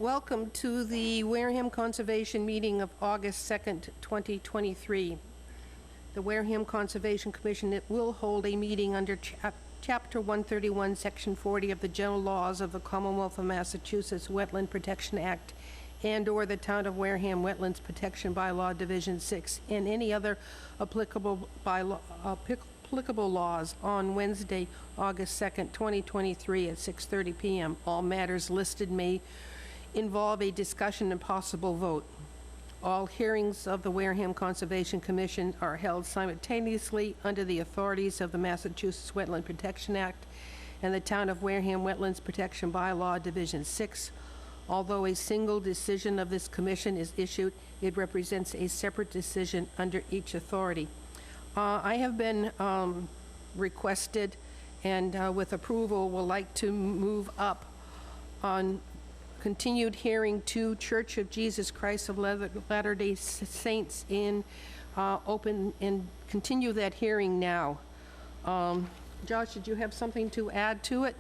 Welcome to the Wareham Conservation meeting of August 2nd, 2023. The Wareham Conservation Commission will hold a meeting under Chapter 131, Section 40 of the General Laws of the Commonwealth of Massachusetts Wetland Protection Act and/or the Town of Wareham Wetlands Protection Bylaw Division 6 and any other applicable laws on Wednesday, August 2nd, 2023 at 6:30 p.m. All matters listed may involve a discussion and possible vote. All hearings of the Wareham Conservation Commission are held simultaneously under the authorities of the Massachusetts Wetland Protection Act and the Town of Wareham Wetlands Protection Bylaw Division 6. Although a single decision of this commission is issued, it represents a separate decision under each authority. I have been requested, and with approval, will like to move up on continued hearing to Church of Jesus Christ of Latter-day Saints in open and continue that hearing now. Josh, did you have something to add to it?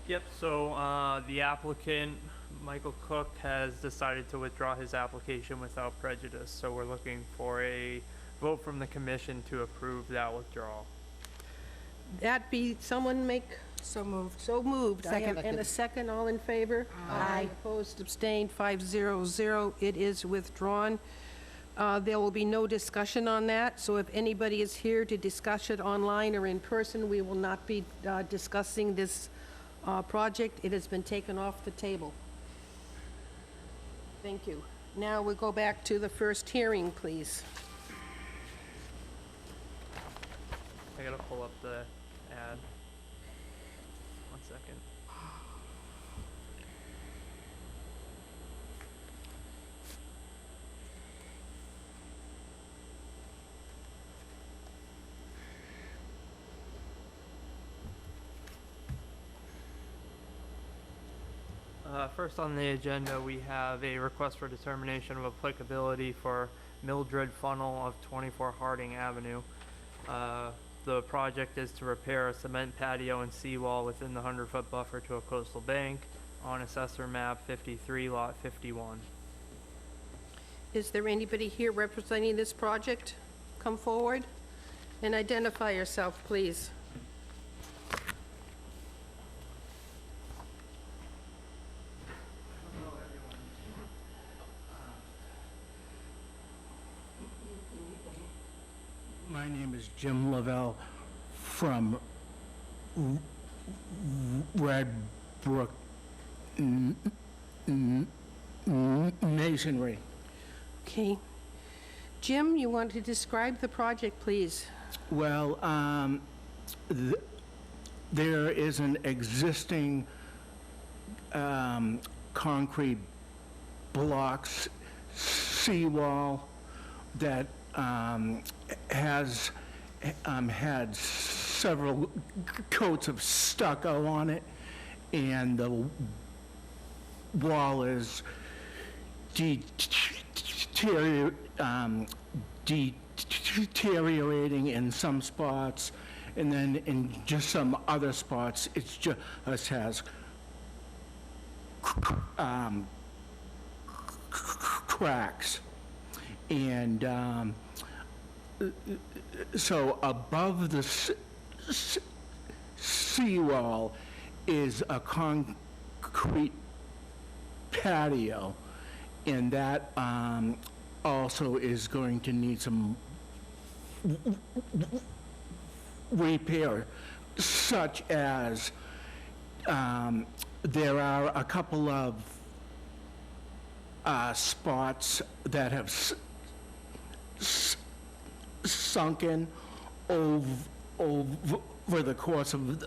Yep, so the applicant, Michael Cook, has decided to withdraw his application without prejudice. So we're looking for a vote from the commission to approve that withdrawal. That be, someone make? So moved. So moved. Second. And a second, all in favor? Aye. Opposed, abstained, 500. It is withdrawn. There will be no discussion on that, so if anybody is here to discuss it online or in person, we will not be discussing this project. It has been taken off the table. Thank you. Now we'll go back to the first hearing, please. I gotta pull up the ad. 1 second. First on the agenda, we have a request for determination of applicability for Mildred Funnel of 24 Harding Avenue. The project is to repair a cement patio and seawall within the 100-foot buffer to a coastal bank on Assessor Map 53, Lot 51. Is there anybody here representing this project? Come forward and identify yourself, please. My name is Jim Lavelle from Red Brook Masonry. Okay. Jim, you want to describe the project, please? Well, there is an existing concrete blocks seawall that has had several coats of stucco on it, and the wall is deteriorating in some spots, and then in just some other spots it's just has cracks. And so above the seawall is a concrete patio, and that also is going to need some repair, such as there are a couple of spots that have sunken over the course of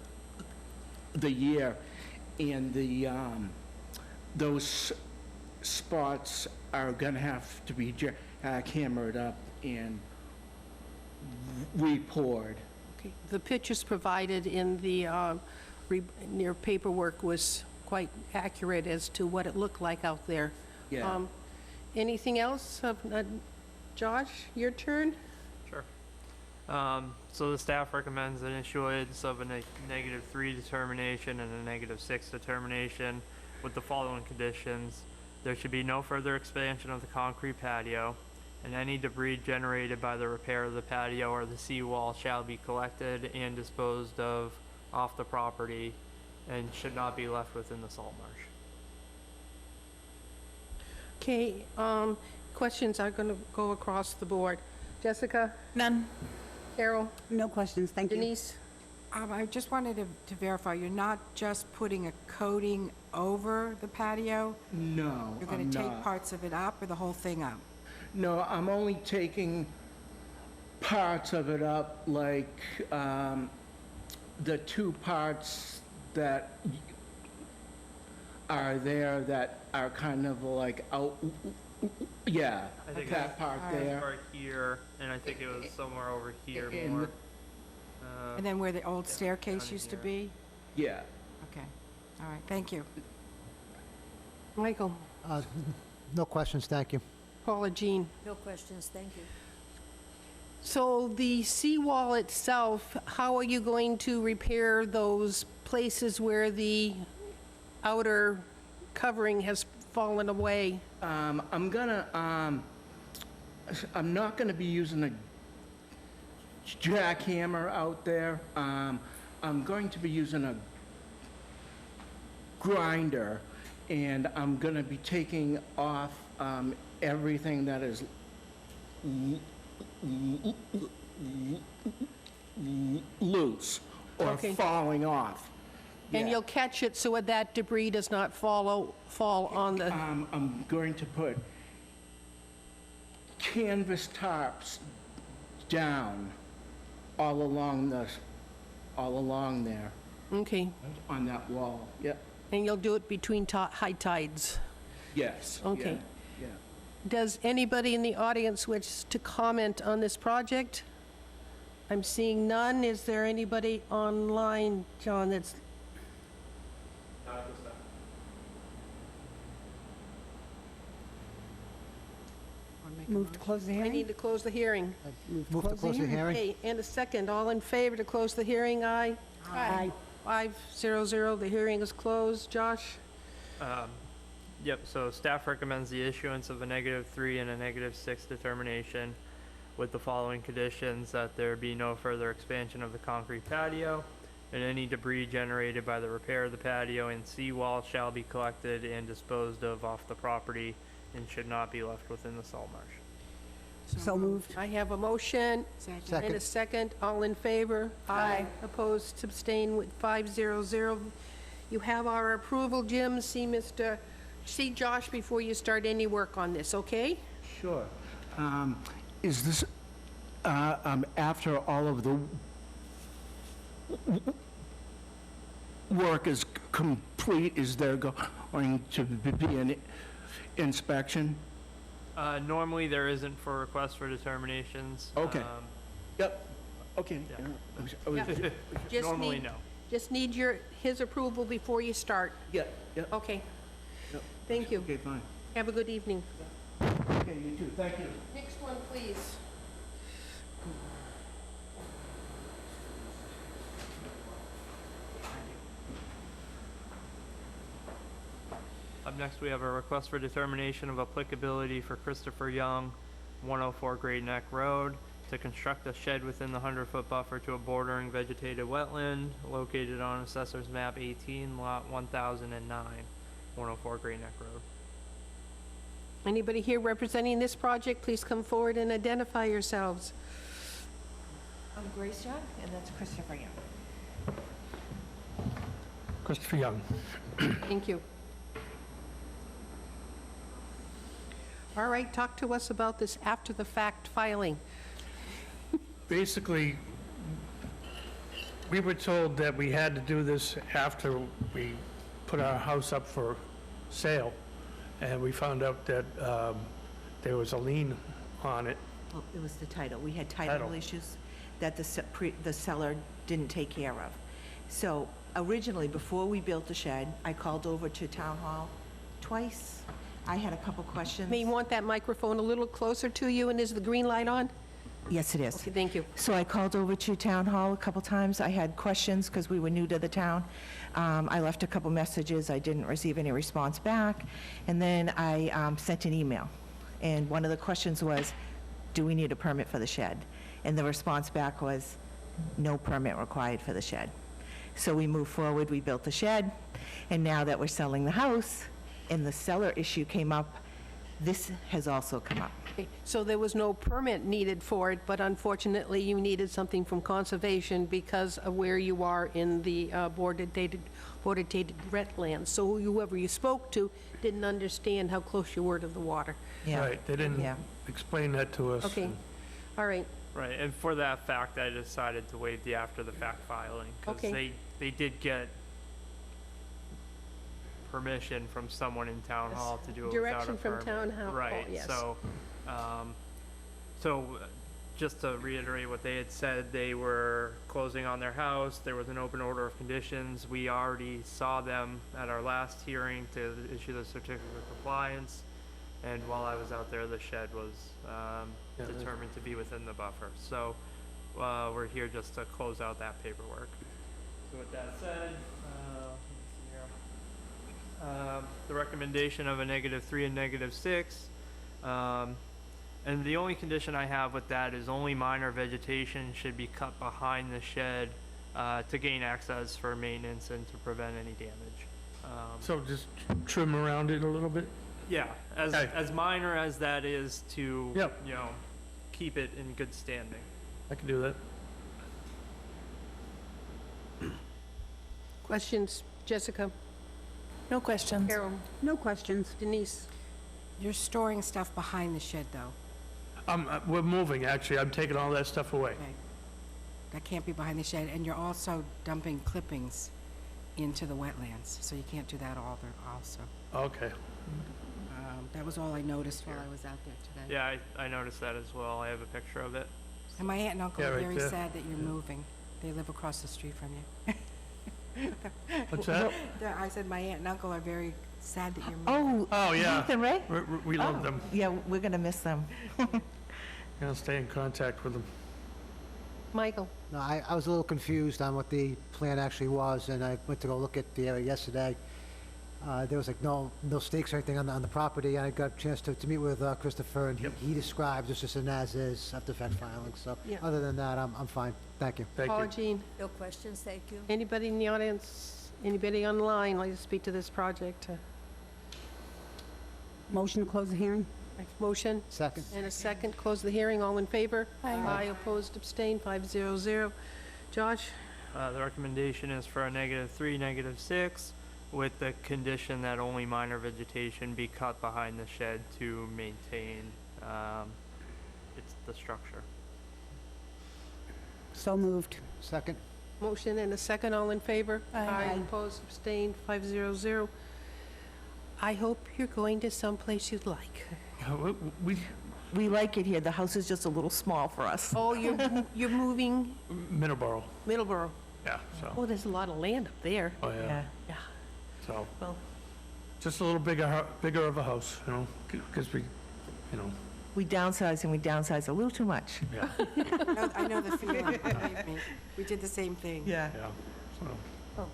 the year, and those spots are going to have to be hammered up and re-poured. Okay. The pictures provided in the your paperwork was quite accurate as to what it looked like out there. Yeah. Anything else? Josh, your turn. Sure. So the staff recommends an issuance of a -3 determination and a -6 determination. with the following conditions. There should be no further expansion of the concrete patio, and any debris generated by the repair of the patio or the seawall shall be collected and disposed of off the property and should not be left within the salt marsh. Okay, questions are going to go across the board. Jessica? None. Carol? No questions, thank you. Denise? I just wanted to verify, you're not just putting a coating over the patio? No, You're going I'm to take not. parts of it up or the whole thing up? No, I'm only taking parts of it up, like, the two parts that are there that are kind of like out, yeah, I think that part Alright. there. Right here, and I think it was somewhere over here In more. the- And then where the old staircase down used to here. be? Yeah. Okay, all right, thank you. Michael? No questions, thank you. Paula Jean? No questions, thank you. So the seawall itself, how are you going to repair those places where the outer covering has fallen away? I'm not gonna be using a jackhammer out there. I'm going to be using a grinder, and I'm gonna be taking off, everything that is loose or Okay. falling off. And Yeah. you'll catch it so that debris does not fall on the, I'm going to put canvas tarps down all along there, okay. on that wall. Yep, And you'll do it between high tides. yes. Okay. Yeah, yeah. Does anybody in the audience wish to comment on this project? I'm seeing none. Is there anybody online, John, that's, Wanna make a Move to motion? close the I hearing? need to close the hearing. Move to close the hearing. Okay, and a second. All in favor to close the hearing, aye? Aye. 500, the hearing is closed. Josh? Yep, so staff recommends the issuance of a -3 and a -6 determination with the following conditions: that there be no further expansion of the concrete patio, and any debris generated by the repair of the patio and seawall shall be collected and disposed of off the property and should not be left within the salt marsh. So moved. I have a motion Second. and a second. All in favor? Aye. Opposed, abstain with 500. You have our approval, Jim. See Josh before you start any work on this, okay? Sure. Is this, after all of the work is complete, is there going to be an inspection? Normally, there isn't for requests for determinations. Okay. Yep, okay. Yeah. Yeah. Just Normally, need- no. Just need his approval before you start. Yeah, yeah. Okay. Yep. Thank you. Okay, fine. Have a good evening. Okay, you too, thank you. Next one, please. Up next, we have a request for determination of applicability for Christopher Young, 104 Great Neck Road, to construct a shed within the 100-foot buffer to a bordering vegetated wetland located on Assessor's Map 18, Lot 1009, 104 Great Neck Road. Anybody here representing this project, please come forward and identify yourselves. I'm Grace Young, and that's Christopher Young. Christopher Young. Thank you. All right, talk to us about this after-the-fact filing. Basically, we were told that we had to do this after we put our house up for sale, and we found out that there was a lien on it. Well, it was the title. We had Title. title issues that the seller didn't take care of. So originally, before we built the shed, I called over to Town Hall twice. I had a couple questions. May you want that microphone a little closer to you, and is the green light on? Yes, it is. Okay, thank you. So I called over to Town Hall a couple times. I had questions because we were new to the town. I left a couple messages. I didn't receive any response back. And then I sent an email. And one of the questions was, do we need a permit for the shed? And the response back was, no permit required for the shed. So we moved forward, we built the shed, and now that we're selling the house, and the seller issue came up, this has also come up. Okay, so there was no permit needed for it, but unfortunately, you needed something from conservation because of where you are in the bordered wetlands. So whoever you spoke to didn't understand how close you were to the water. Yeah. Right, they didn't Yeah. explain that to us. Okay, all right, Right, and for that fact, I decided to waive the after-the-fact filing, because Okay. they did get permission from someone in town Yes. hall to do it without a Direction from permit. town hall, Right, yes. so, just to reiterate what they had said, they were closing on their house, there was an open order of conditions, we already saw them at our last hearing to issue the certificate of compliance, and while I was out there, the shed was, Yeah, determined to be within the buffer, so, we're here just to close out that paperwork. So with that said, let me see here. The recommendation of a -3 and -6, and the only condition I have with that is only minor vegetation should be cut behind the shed to gain access for maintenance and to prevent any damage. So just trim around it a little bit? Yeah, Okay. as minor as that is to, Yep. you know, keep it in good standing. I can do that. questions? Jessica? No questions. Carol? No questions. Denise? You're storing stuff behind the shed, though. We're moving, actually. I'm taking all that stuff away. Okay. That can't be behind the shed, and you're also dumping clippings into the wetlands, so you can't do that also. Okay. That was all I noticed while I was out there today. Yeah, I noticed that as well. I have a picture of it. And my aunt and uncle Yeah, are right very there. sad that you're moving. They live across the street from you. What's that? I said my aunt and uncle are very sad that you're moving. Oh, Oh, yeah. Ruth and Ray? We love Oh, them. Yeah, we're going to miss them. Gonna stay in contact with them. Michael? No, I was a little confused on what the plan actually was, and I went to go look at the area yesterday. There was like no stakes or anything on the property, and I got a chance to meet with Christopher, and he describes it's just an as-is after-fact filing, so Yeah. other than that, I'm fine. Thank you. Thank Paula you. Jean? No questions, thank you. Anybody in the audience, anybody online like to speak to this project? Motion to close the hearing? Motion Second? and a second, close the hearing, all in favor? Aye, opposed, abstained, 500. Josh? The recommendation is for a -3, -6, with the condition that only minor vegetation be cut behind the shed to maintain the structure. So moved. Second? Motion and a second, all in favor? Aye. Opposed, abstained, 500. I hope you're going to someplace you'd like. We, We like it here. The house is just a little small for us. Oh, you're moving Middleborough, Middleborough. yeah, so, Oh, there's a lot of land up there. oh, yeah. Yeah. Yeah, So, well, just a little bigger of a house, you know, because we, you know, We downsize and we downsize a little too much. yeah, I know the feeling, believe me. We did the same thing. Yeah. yeah. So,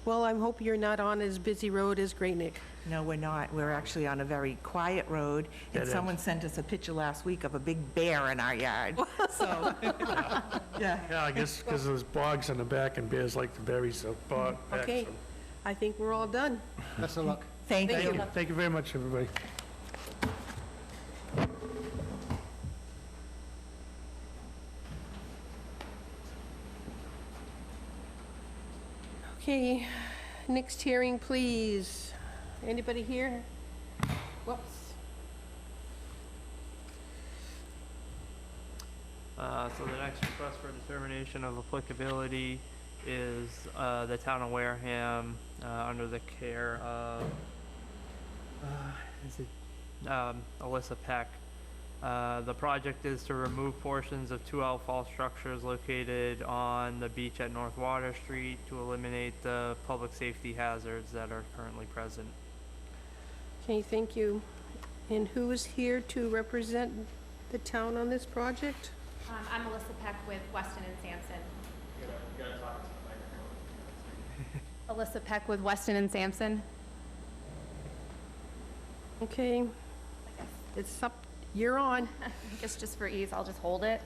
well, I hope you're not on as busy road as Great Neck. No, we're not. We're actually on a very quiet road, and Dead someone end. sent us a picture last week of a big bear in our yard. So, yeah. yeah, I guess because there's bogs in the back and bears like to bury so back. Okay. so. I think we're all done. Best of luck. Thank Thank you. you. Thank you very much, everybody. Okay, next hearing, please. Anybody here? Whoops. So the next request for determination of applicability is the town of Wareham under the care of Alyssa Peck. The project is to remove portions of two outfall structures located on the beach at North Water Street to eliminate the public safety hazards that are currently present. Okay, thank you. And who is here to represent the town on this project? I'm Melissa Peck with Weston and Sampson. Alyssa Peck with Weston and Sampson. Okay, it's up, you're on. I guess just for ease, I'll just hold it.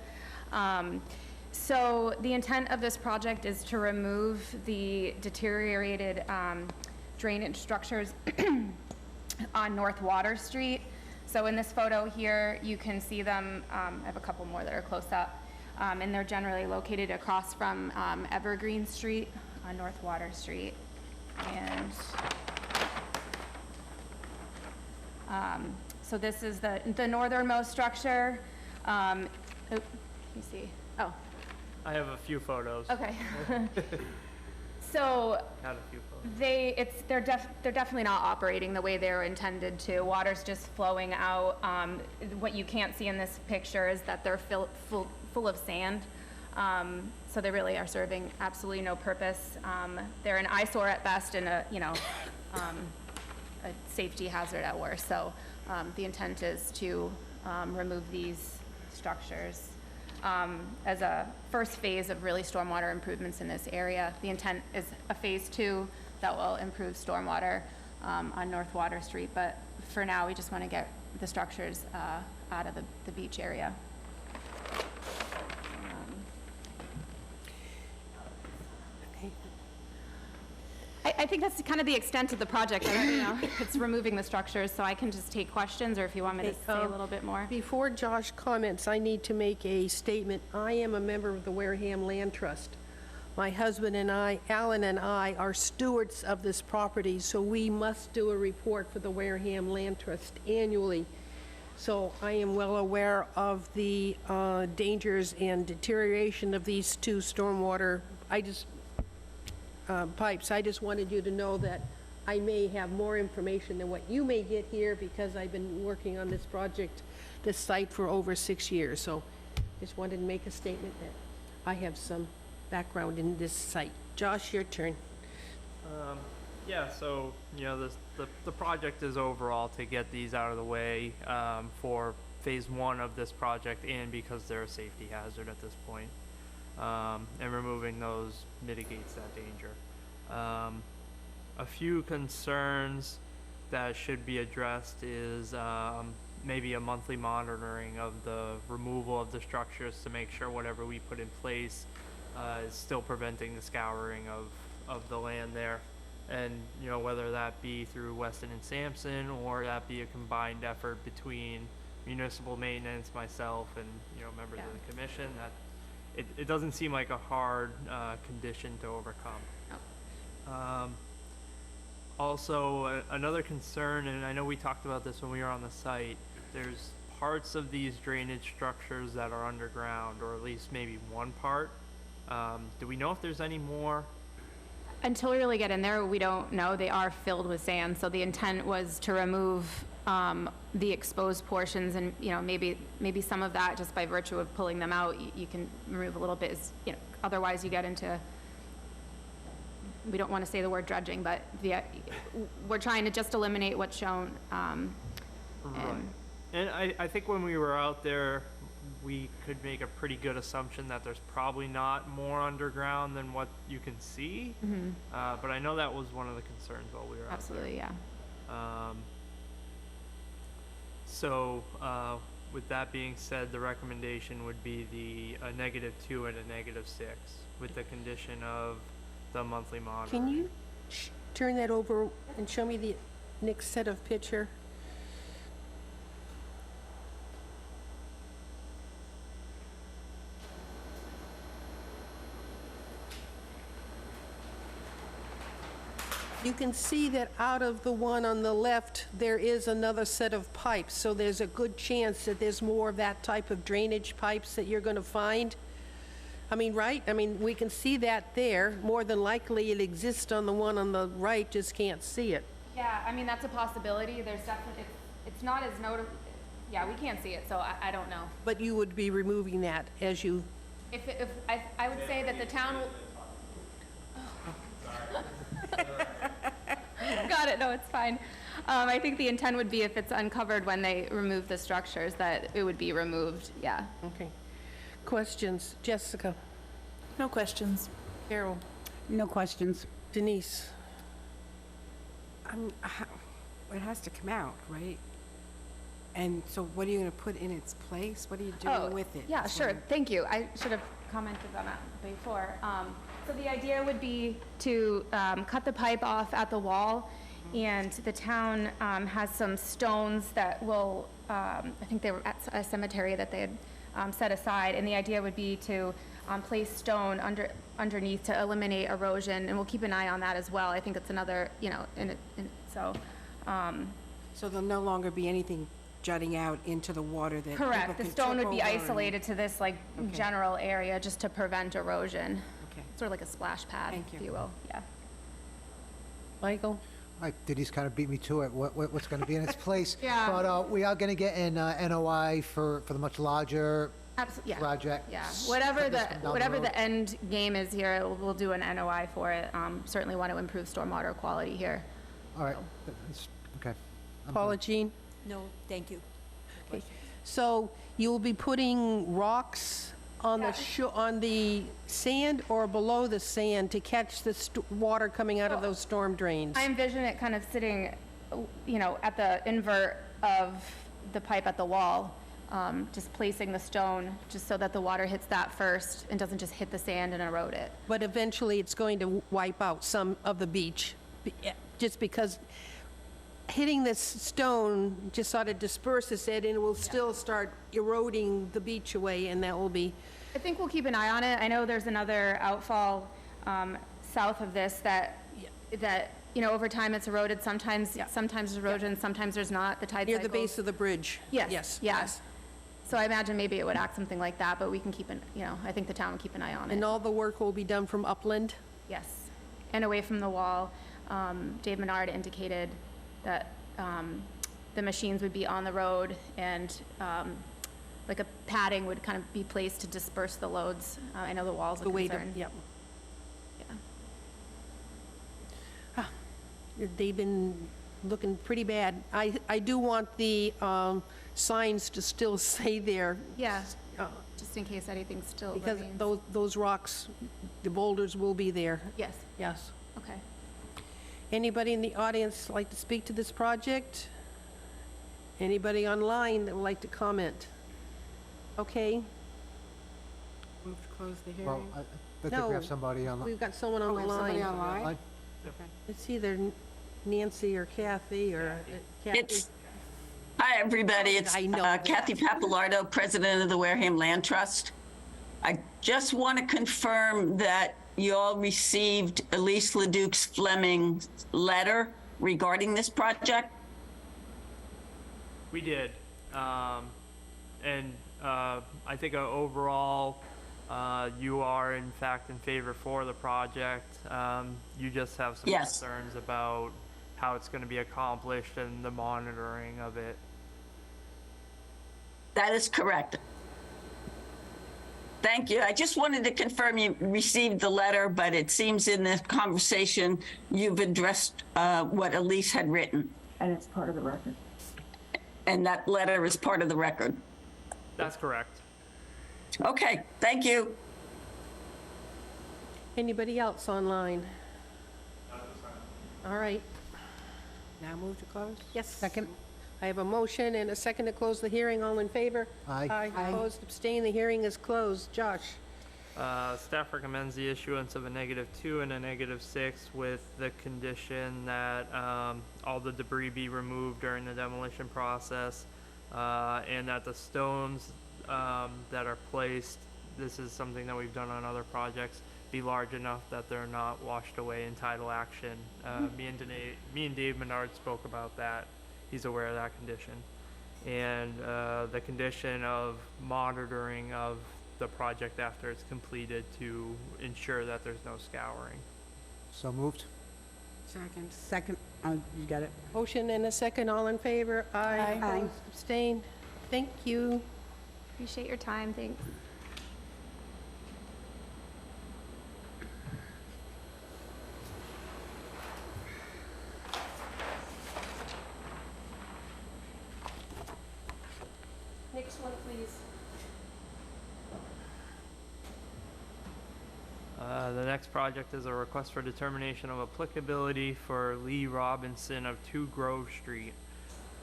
So the intent of this project is to remove the deteriorated drainage structures on North Water Street. So in this photo here, you can see them, I have a couple more that are close up, and they're generally located across from Evergreen Street on North Water Street. And so this is the northernmost structure. Let me see. Oh, I have a few photos. okay. So Had a few photos. they're definitely not operating the way they're intended to. Water's just flowing out. What you can't see in this picture is that they're full of sand. So they really are serving absolutely no purpose. They're an eyesore at best and a safety hazard at worst. So the intent is to remove these structures. As a first phase of really stormwater improvements in this area. The intent is a phase 2 that will improve stormwater on North Water Street, but for now, we just want to get the structures out of the beach area. I think that's kind of the extent of the project. I don't know. It's removing the structures, so I can just take questions, or if you want me to say a little bit more. Before Josh comments, I need to make a statement. I am a member of the Wareham Land Trust. My husband and I, Alan and I, are stewards of this property, so we must do a report for the Wareham Land Trust annually. So I am well aware of the dangers and deterioration of these two stormwater pipes. I just wanted you to know that I may have more information than what you may get here because I've been working on this project, this site, for over 6 years. So just wanted to make a statement that I have some background in this site. Josh, your turn. Yeah, so, you know, the project is overall to get these out of the way for phase 1 of this project, and because they're a safety hazard at this point. And removing those mitigates that danger. A few concerns that should be addressed is maybe a monthly monitoring of the removal of the structures to make sure whatever we put in place is still preventing the scouring of the land there. And, you know, whether that be through Weston and Sampson, or that be a combined effort between municipal maintenance, myself, and, you know, members of the commission, that it doesn't seem like a hard condition to overcome. No. Also, another concern, and I know we talked about this when we were on the site, there's parts of these drainage structures that are underground, or at least maybe one part. Do we know if there's any more? Until we really get in there, we don't know. They are filled with sand, so the intent was to remove the exposed portions, and, you know, maybe some of that, just by virtue of pulling them out, you can remove a little bit. You know, otherwise you get into, we don't want to say the word dredging, but we're trying to just eliminate what's shown. Right. And I think when we were out there, we could make a pretty good assumption that there's probably not more underground than what you can see. Mm-hmm. But I know that was one of the concerns while we were out there. Absolutely, yeah. So, with that being said, the recommendation would be a -2 and a -6, with the condition of the monthly monitoring. Can you turn that over and show me the next set of picture? You can see that out of the one on the left, there is another set of pipes, so there's a good chance that there's more of that type of drainage pipes that you're going to find. I mean, right? I mean, we can see that there. More than likely, it exists on the one on the right, just can't see it. Yeah, I mean, that's a possibility. There's definitely, it's not as notable. Yeah, we can't see it, so I don't know. But you would be removing that as you... If I would say that the town will... Got it, no, it's fine. I think the intent would be if it's uncovered when they remove the structures, that it would be removed, yeah. Okay. Questions? Jessica? No questions. Carol? No questions. Denise? It has to come out, right? And so what are you going to put in its place? What are you Oh, doing with it? yeah, That's sure. what I'm- Thank you. I should have commented on that before. So the idea would be to cut the pipe off at the wall, and the town has some stones that will, I think they were at a cemetery that they had set aside, and the idea would be to place stone underneath to eliminate erosion, and we'll keep an eye on that as well. I think it's another, so, So there'll no longer be anything jutting out into the water that people correct. The can stone trip would be over and- isolated to this, like, Okay. general area, just to prevent erosion. Okay. Sort of like a splash pad, Thank you. if you will, yeah. Michael? Like, Denise kind of beat me to it, what's going to be in its place. Yeah. But we are going to get an NOI for the much larger Absolutely, yeah. project. Yeah, whatever Cut this one down the whatever road. the end game is here, we'll do an NOI for it. Certainly want to improve stormwater quality here. All right, that's, okay. I'm Paula good. Jean? No, thank you. Okay. So you will be putting rocks on on the sand or below the sand to catch the water coming out of those storm drains? I envision it kind of sitting, at the invert of the pipe at the wall, just placing the stone, just so that the water hits that first and doesn't just hit the sand and erode it. But eventually, it's going to wipe out some of the beach, just because hitting this stone just sort of disperses it, and it will still start eroding the beach away, and that will be, I think we'll keep an eye on it. I know there's another outfall south of this that, over time it's eroded. Sometimes there's erosion, sometimes there's not. The tide near the cycles. base of the bridge. Yes. So I imagine maybe it would act something like that, but we can keep I think the town will keep an eye on it. And all the work will be done from upland? Yes, and away from the wall. Dave Menard indicated that the machines would be on the road, and like a padding would kind of be placed to disperse the loads. I know the walls are The weight of, concerned. yep. Yeah. They've been looking pretty bad. I do want the signs to still say there. Yeah, uh, just in case anything still Because remains. those rocks, the boulders will be there. Yes, Yes. okay. Anybody in the audience like to speak to this project? Anybody online that would like to comment? Okay, Move to close the Well, hearing. I think we No. have somebody on the we've got someone Oh, on we the have somebody line. online? line. Okay. It's either Nancy or Kathy or Kathy. Hi, everybody. It's I know that. Kathy Papalardo, President of the Wareham Land Trust. I just want to confirm that you all received Elise Leduc's Fleming's letter regarding this project. We did. And I think overall, you are in fact in favor for the project. You just have some Yes. concerns about how it's going to be accomplished and the monitoring of it. That is correct. Thank you. I just wanted to confirm you received the letter, but it seems in this conversation you've addressed what Elise had written. And it's part of the record. And that letter is part of the record. That's correct. Okay, thank you. Anybody else online? All right. Now move to close? Yes. Second. I have a motion and a second to close the hearing. All in favor? Aye. Aye. Opposed, abstained, the hearing is closed. Josh? Staff recommends the issuance of a -2 and a -6 with the condition that all the debris be removed during the demolition process, and that the stones that are placed, this is something that we've done on other projects, be large enough that they're not washed away in tidal action. Me and Dave Menard spoke about that. He's aware of that condition. And the condition of monitoring of the project after it's completed to ensure that there's no scouring. So moved. Second. Second. You got it. Motion and a second. All in favor? Aye. Aye. Opposed, abstained. Thank you. Appreciate your time, thanks. Next one, please. next project is a request for determination of applicability for Lee Robinson of 2 Grove Street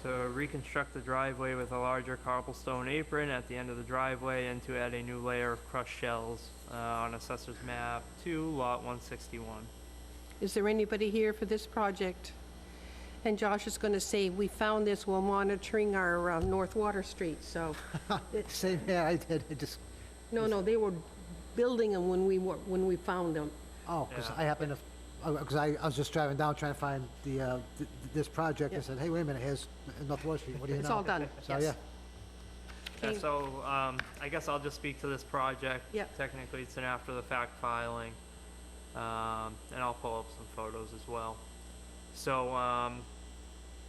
to reconstruct the driveway with a larger cobblestone apron at the end of the driveway and to add a new layer of crushed shells on Assessor's Map 2, Lot 161. Is there anybody here for this project? And Josh is going to say, we found this while monitoring our North Water Street, so, Same here, I did, it just, no, they were building them when we found them. oh, because Yeah. I happened to, because I was just driving down trying to find this project. I Yeah. said, hey, wait a minute, here's North Water Street, what do you know? It's all done, So, yes. yeah. Yeah, Okay. so I guess I'll just speak to this project. Yep. Technically, it's an after-the-fact filing, and I'll pull up some photos as well. So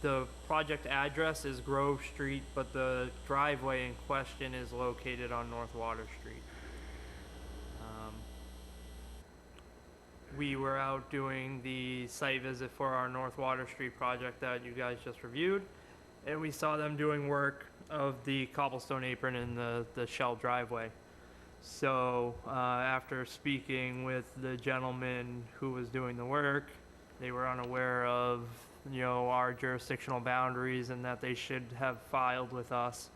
the project address is Grove Street, but the driveway in question is located on North Water Street. We were out doing the site visit for our North Water Street project that you guys just reviewed, and we saw them doing work of the cobblestone apron in the shell driveway. So after speaking with the gentleman who was doing the work, they were unaware of, you know, our jurisdictional boundaries and that they should have filed with us.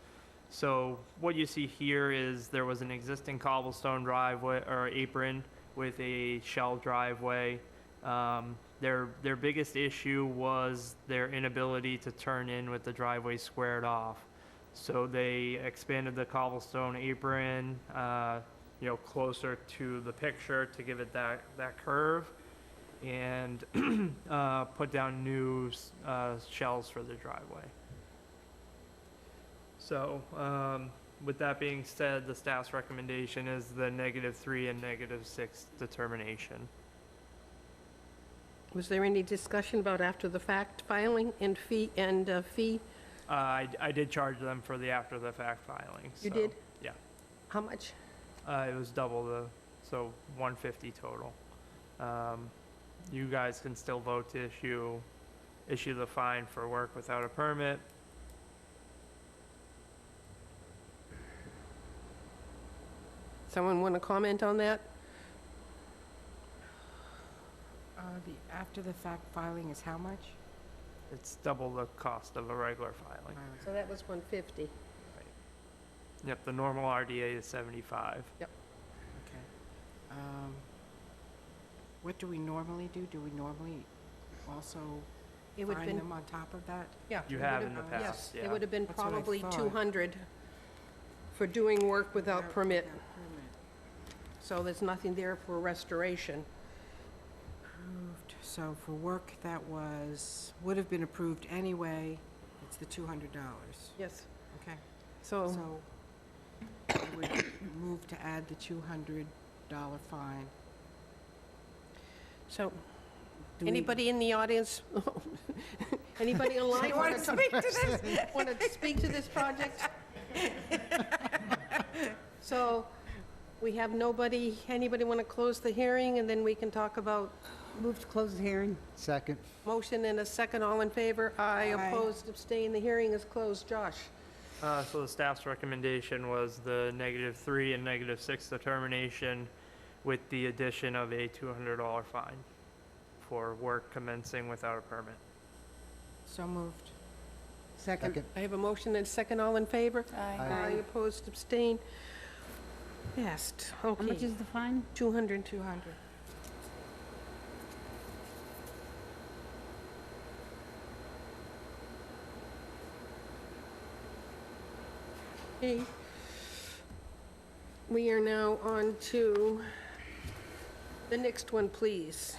So what you see here is there was an existing cobblestone driveway or apron with a shell driveway. Their biggest issue was their inability to turn in with the driveway squared off. So they expanded the cobblestone apron, you know, closer to the picture to give it that curve, and put down new shells for the driveway. So with that being said, the staff's recommendation is the -3 and -6 determination. Was there any discussion about after-the-fact filing and fee? I did charge them for the after-the-fact filing. You so, did? Yeah. How much? It was double so 150 total. You guys can still vote to issue the fine for work without a permit. Someone want to comment on that? The after-the-fact filing is how much? It's double the cost of a regular filing. So that was 150. Yep, the normal RDA is 75. Okay. What do we normally do? Do we normally also It would have fine been, them on top of that? yeah. You it have would in the yes, past, it yeah. would have been That's what I probably thought. 200 for doing work without permit. Without permit. So there's nothing there for restoration. Approved, so for work that would have been approved anyway, it's the $200, Yes. okay? So, So I would move to add the $200 fine. so Do we- anybody in the audience, anybody online want to speak to this? Want to speak to this project? So we have nobody, anybody want to close the hearing and then we can talk about Move to close the hearing. Second. motion and a second, all in favor? Aye, Aye. opposed, abstain, the hearing is closed. Josh? So the staff's recommendation was the -3 and -6 determination with the addition of a $200 fine for work commencing without a permit. So moved. Second. I have a motion and a second, all in favor? Aye. Aye, opposed, abstain. Passed, How much okay. is the fine? 200. 200. Okay. We are now on to the next one, please.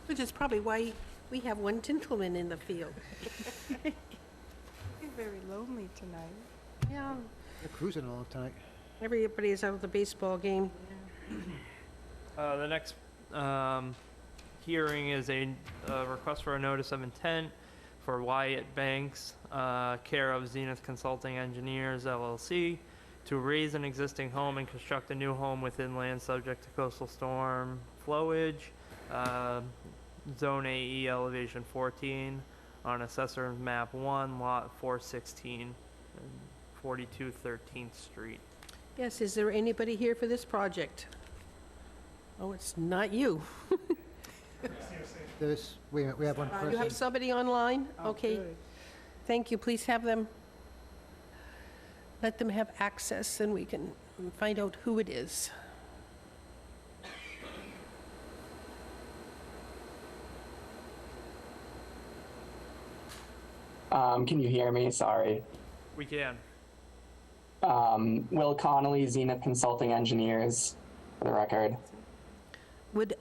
Which is probably why we have one gentleman in the field. You're very lonely tonight. Yeah, They're cruising along tonight. everybody is out of the baseball game. The next hearing is a request for a notice of intent for Wyatt Banks, care of Zenith Consulting Engineers LLC, to raise an existing home and construct a new home within land subject to coastal storm flowage, Zone AE elevation 14, on Assessor Map 1, Lot 416, and 42 13th Street. Yes, is there anybody here for this project? Oh, it's not you. We have one You have person. somebody online? Okay. Thank you. Please have them, let them have access, and we can find out who it is. Can you hear me? Sorry. We can. Will Connolly, Zenith Consulting Engineers, for the record.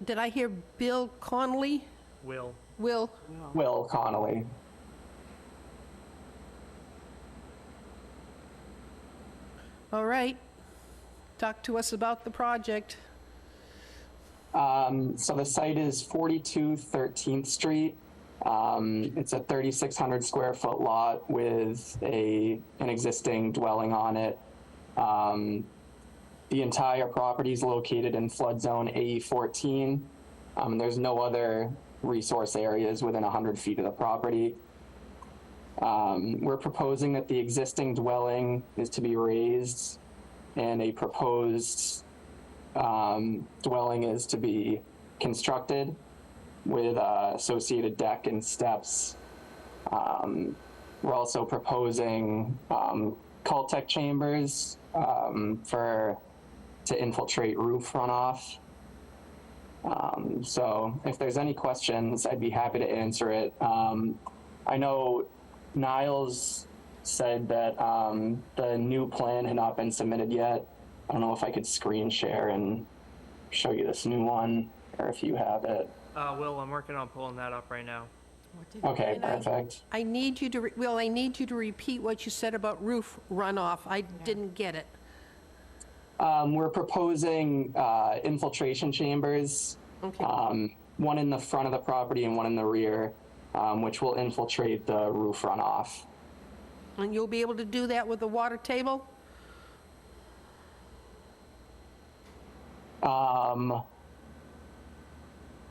Did I hear Bill Connolly? Will. Will? Will Connolly. All right. Talk to us about the project. So the site is 42 13th Street. It's a 3,600 square foot lot with an existing dwelling on it. The entire property is located in flood zone AE14. There's no other resource areas within 100 feet of the property. We're proposing that the existing dwelling is to be raised and a proposed dwelling is to be constructed with associated deck and steps. We're also proposing Caltech chambers to infiltrate roof runoff. So if there's any questions, I'd be happy to answer it. I know Niles said that the new plan had not been submitted yet. I don't know if I could screen share and show you this new one, or if you have it. Will, I'm working on pulling that up right now. Okay, perfect. I need you to, Will, I need you to repeat what you said about roof runoff. I didn't get it. We're proposing infiltration chambers, Okay. one in the front of the property and one in the rear, which will infiltrate the roof runoff. And you'll be able to do that with the water table?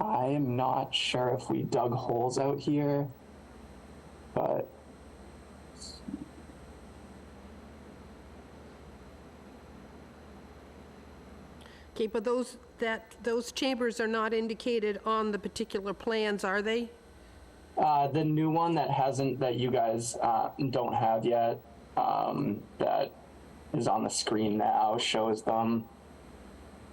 I am not sure if we dug holes out here, but Okay, but those chambers are not indicated on the particular plans, are they? the new one that you guys don't have yet, that is on the screen now, shows them.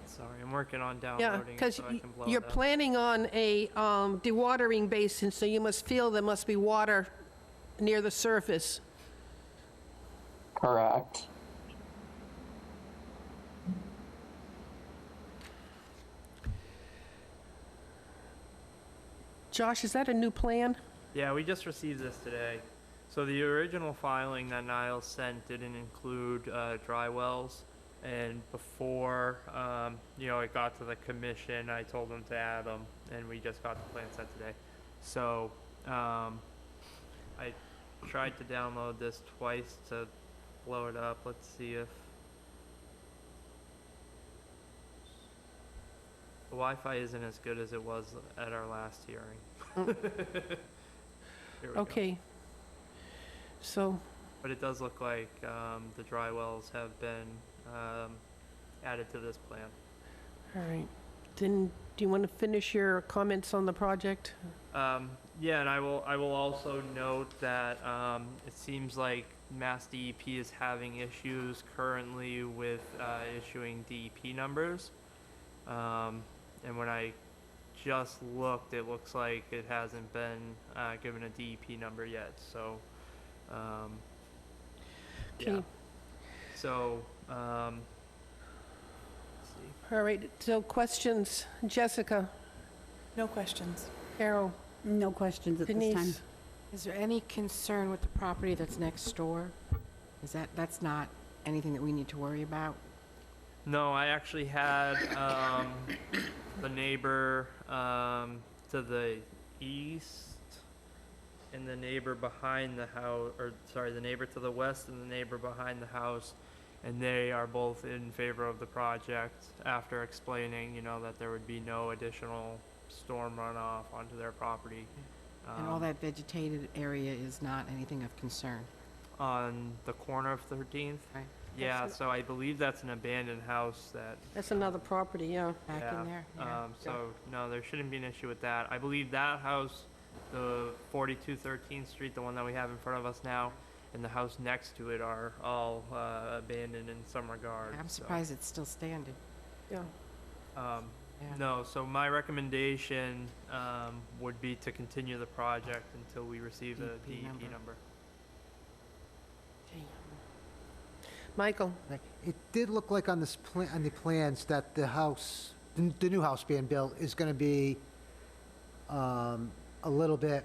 Sorry, I'm working on Yeah, downloading because so I can blow you're it up. planning on a dewatering basin, so you must feel there must be water near the surface. Correct. Josh, is that a new plan? Yeah, we just received this today. So the original filing that Niles sent didn't include dry wells, and before it got to the commission, I told them to add them, and we just got the plan set today. So I tried to download this twice to blow it up. Let's see if the Wi-Fi isn't as good as it was at our last hearing. Here we go. Okay. So, But it does look like the dry wells have been added to this plan. all right. Then, do you want to finish your comments on the project? Yeah, and I will also note that it seems like Mass DEP is having issues currently with issuing DEP numbers. And when I just looked, it looks like it hasn't been given a DEP number yet. So, yeah. Okay. So, let's see. All right, so questions? Jessica, No questions. Carol, No questions at this time. Denise? Is there any concern with the property that's next door? That's not anything that we need to worry about? No, I actually had the neighbor to the east and the neighbor behind the house, or sorry, the neighbor to the west and the neighbor behind the house, and they are both in favor of the project after explaining, that there would be no additional storm runoff onto their property. And all that vegetated area is not anything of concern? On the corner of 13th? Right. Yeah, so I believe that's an abandoned house that, That's another property, yeah. Back yeah. in there, yeah. So, no, there shouldn't be an issue with that. I believe that house, the 42 13th Street, the one that we have in front of us now, and the house next to it are all abandoned in some regard. I'm so, surprised it's still standing. Yeah. Yeah. No, so my recommendation would be to continue the project until we receive a DEP DEP number. Michael? It did look like on this on the plans that the house, the new house being built is gonna be a little bit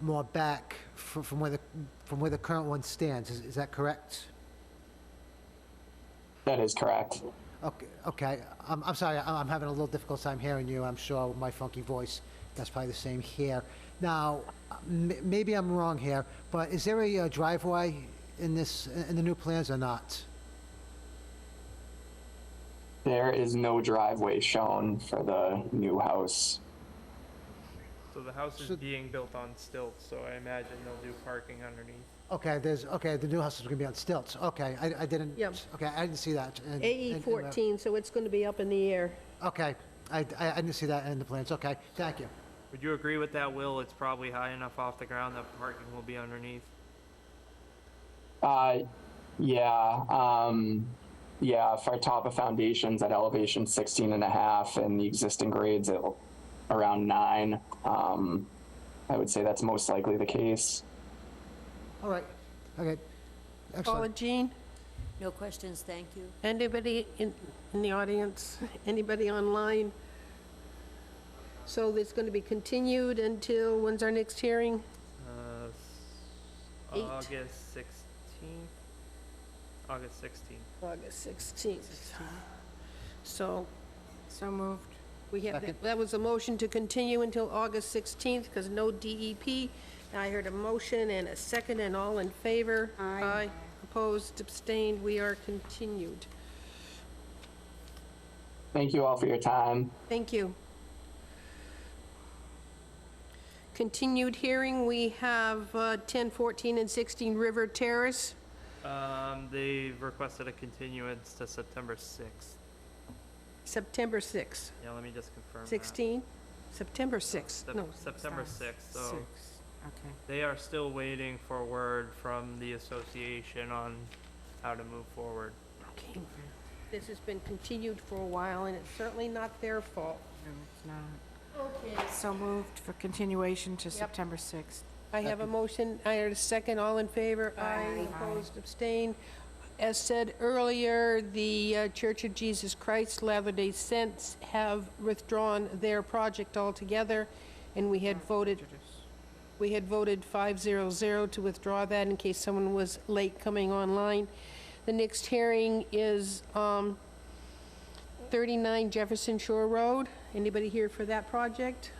more back from where the current one stands. Is that correct? That is correct. Okay. I'm sorry, I'm having a little difficult time hearing you. I'm sure with my funky voice, that's probably the same here. Now, maybe I'm wrong here, but is there a driveway in the new plans or not? There is no driveway shown for the new house. So the house is being built on stilts, so I imagine they'll do parking underneath. Okay, the new house is gonna be on stilts. Okay, I didn't, Yep. okay, I didn't see that. AE 14, so it's going to be up in the air. Okay, I didn't see that in the plans. Okay, thank you. Would you agree with that, Will? It's probably high enough off the ground that parking will be underneath. Yeah, for top of foundations at elevation 16 and a half and the existing grades at around 9, I would say that's most likely the case. All right, okay, Paula, excellent. Jean? No questions, thank you. Anybody in the audience? Anybody online? So it's going to be continued until, when's our next hearing? Eight. August 16th? August 16th. August 16th. So So moved. we have, Second. that was a motion to continue until August 16th because no DEP. I heard a motion and a second, and all in favor? Aye. Opposed, abstained, we are continued. Thank you all for your time. Thank you. Continued hearing, we have 10, 14, and 16 River Terrace. They've requested a continuance to September 6th. September 6th. Yeah, let me just confirm that. 16? September 6th, no. September 6th, so 6. Okay. they are still waiting for word from the association on how to move forward. Okay. This has been continued for a while, and it's certainly not their fault. No, it's not. Okay. So moved for continuation to September 6th. I have a motion, I heard a second, all in favor? Aye. Opposed, abstained. As said earlier, the Church of Jesus Christ Latter-day Saints have withdrawn their project altogether, and we had voted 500 to withdraw that in case someone was late coming online. The next hearing is 39 Jefferson Shore Road. Anybody here for that project?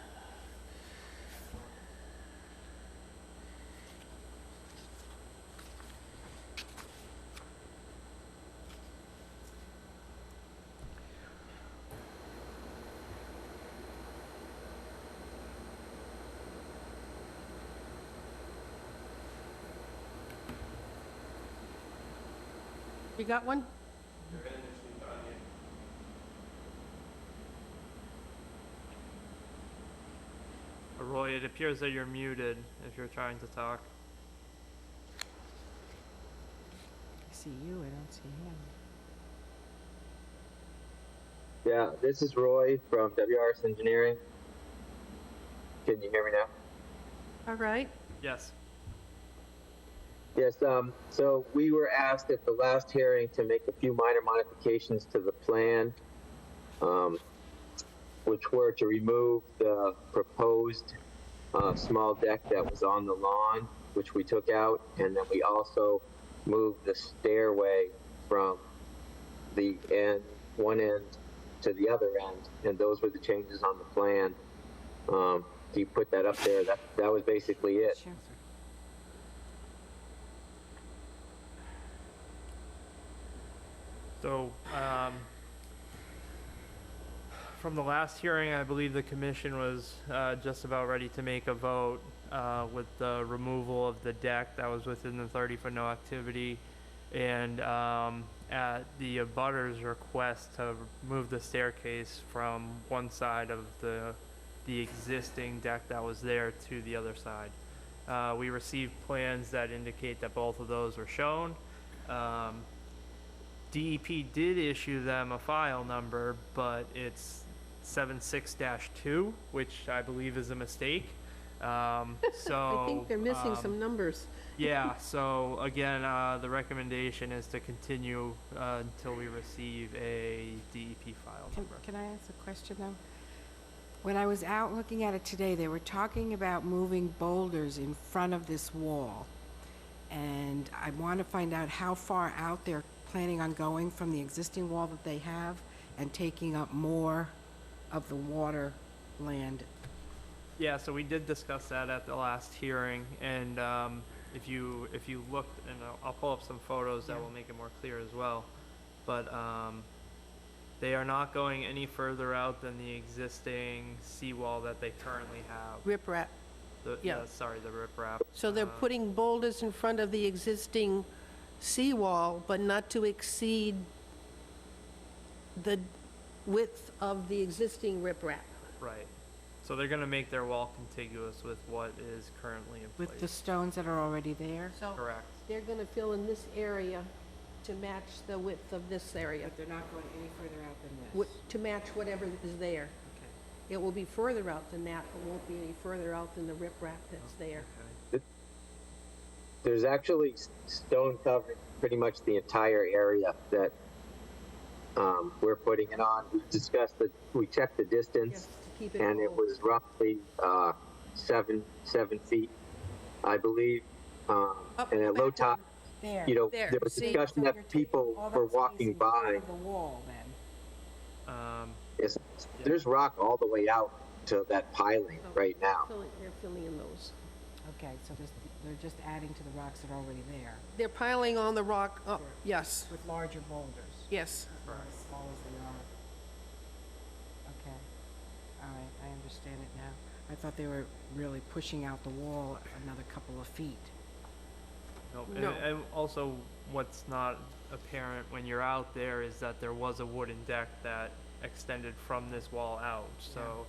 You got one? Roy, it appears that you're muted if you're trying to talk. I see you, I don't see him. Yeah, this is Roy from WRS Engineering. Can you hear me now? All right. Yes. Yes, so we were asked at the last hearing to make a few minor modifications to the plan, which were to remove the proposed small deck that was on the lawn, which we took out, and then we also moved the stairway from the end, one end to the other end, and those were the changes on the plan. You put that up there, that was basically it. Sure. So, from the last hearing, I believe the commission was just about ready to make a vote with the removal of the deck that was within the 30-foot no activity And at the abutter's request to move the staircase from one side of the existing deck that was there to the other side. We received plans that indicate that both of those were shown. DEP did issue them a file number, but it's 76-2, which I believe is a mistake. So I think they're missing some numbers. yeah, so again, the recommendation is to continue until we receive a DEP file number. Can I ask a question, though? When I was out looking at it today, they were talking about moving boulders in front of this wall. And I want to find out how far out they're planning on going from the existing wall that they have and taking up more of the water land. Yeah, so we did discuss that at the last hearing, and if you looked, and I'll pull up some photos that will make it more clear as well, but they are not going any further out than the existing seawall that they currently have. Riprap. Yeah. Sorry, the riprap. So they're putting boulders in front of the existing seawall, but not to exceed the width of the existing riprap. Right. So they're gonna make their wall contiguous with what is currently in place. With the stones that are already there? So Correct. they're gonna fill in this area to match the width of this area, But they're not going any further out than this? to match whatever is there. It will be further out than that, but won't be any further out than the riprap that's there. There's actually stone covering pretty much the entire area that we're putting it on. We checked the distance, Yes, to keep it and it whole. was roughly 7 feet, I believe. And at low tide, There. you know, There. there was See? discussion So that you're taking people all were that walking space in front by. of the wall, then? Yes, there's rock all the way out to that piling right now. They're filling in those. Okay, so they're just adding to the rocks that are already there They're piling on the rock, yes, with larger boulders, yes. not as small as they are. Okay, all right, I understand it now. I thought they were really pushing out the wall another couple of feet. Nope. No. And also, what's not apparent when you're out there is that there was a wooden deck that extended from this wall out, so.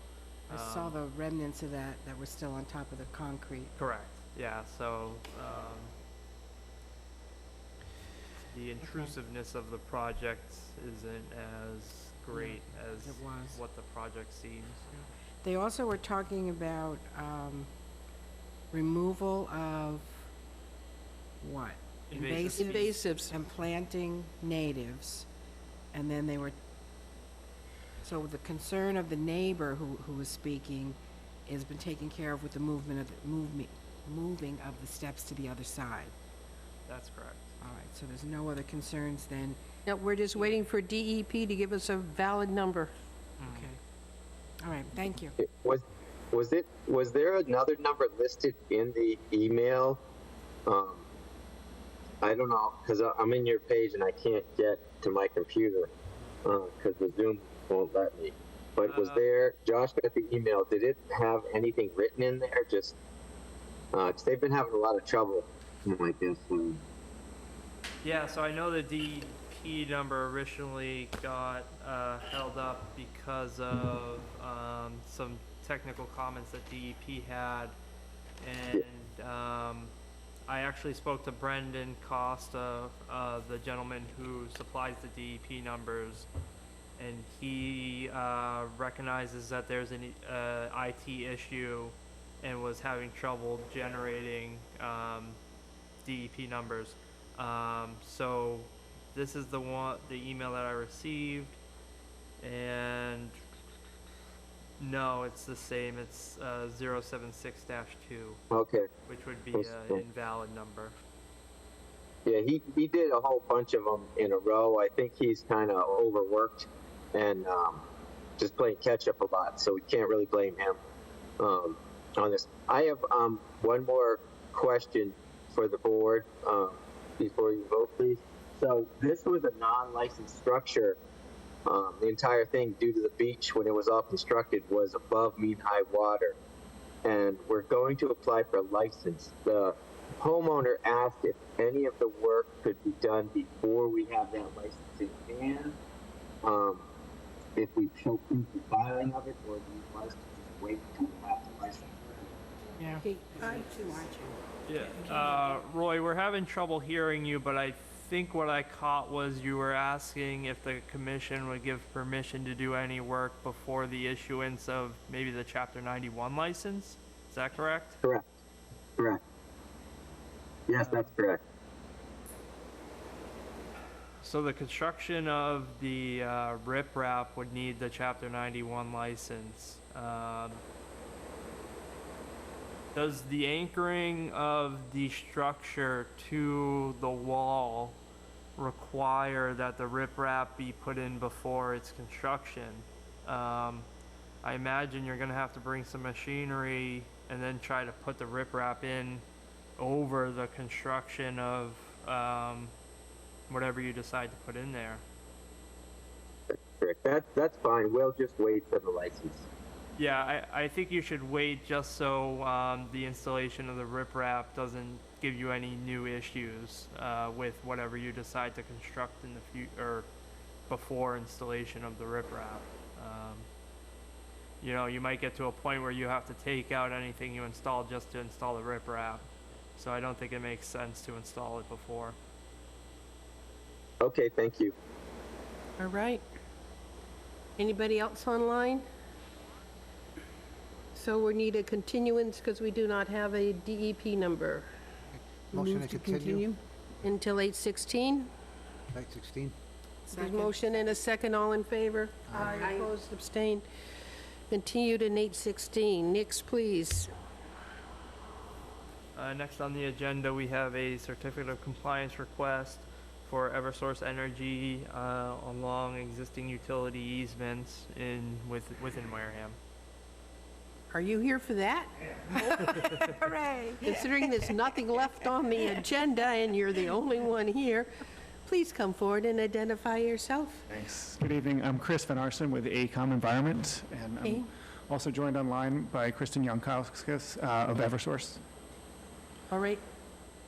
I saw the remnants of that were still on top of the concrete. Correct, yeah, so, the intrusiveness of the project isn't as great as it was. what the project seems. They also were talking about removal of what? Invasive Invasives. And planting natives. And then they were, so the concern of the neighbor who was speaking has been taken care of with the moving of the steps to the other side. That's correct. All right, so there's no other concerns then. Now, we're just waiting for DEP to give us a valid number. Okay. All right, thank you. Was there another number listed in the email? I don't know, because I'm in your page and I can't get to my computer because the Zoom won't let me. But was there, Josh got the email, did it have anything written in there? Just, 'cause they've been having a lot of trouble, I guess. Yeah, so I know the DEP number originally got held up because of some technical comments that DEP had, and I actually spoke to Brendan Costa, the gentleman who supplies the DEP numbers, and he recognizes that there's an IT issue and was having trouble generating DEP numbers. So this is the email that I received, and no, it's the same. It's 076-2. Okay. Which would be an invalid number. Yeah, he did a whole bunch of them in a row. I think he's kind of overworked and just playing catch up a lot, so we can't really blame him on this. I have one more question for the board before you vote, please. So this was a non-licensed structure. The entire thing, due to the beach when it was all constructed, was above mean high water, and we're going to apply for a license. The homeowner asked if any of the work could be done before we have that license in hand. If we show proof of filing of it, or do you want us to just wait until we have the license? Yeah. Okay, Yeah, Roy, we're having trouble hearing you, but I think what I caught was you were asking if the commission would give permission to do any work before the issuance of maybe the Chapter 91 license. Is that correct? Correct. Correct. Yes, that's correct. So the construction of the riprap would need the Chapter 91 license. Does the anchoring of the structure to the wall require that the riprap be put in before its construction? I imagine you're gonna have to bring some machinery and then try to put the riprap in over the construction of whatever you decide to put in there. That's correct. That's fine. We'll just wait for the license. Yeah, I think you should wait just so the installation of the riprap doesn't give you any new issues with whatever you decide to construct in the future or before installation of the riprap. You know, you might get to a point where you have to take out anything you install just to install the riprap. So I don't think it makes sense to install it before. Okay, thank you. all right. Anybody else online? So we need a continuance because we do not have a DEP number Motion Move to to continue. until 8/16. 8/16. There's a motion and a second, all in favor? Aye. Opposed, abstained. Continued in 8/16. Next, please. Next on the agenda, we have a certificate of compliance request for Eversource Energy along existing utility easements within Wareham. Are you here for that? Hooray! Considering there's nothing left on the agenda and you're the only one here, please come forward and identify yourself. Thanks. Good evening. I'm Chris Van Arsen with AECOM Environment, and Okay. I'm also joined online by Kristen Jankowskis of Eversource. All right,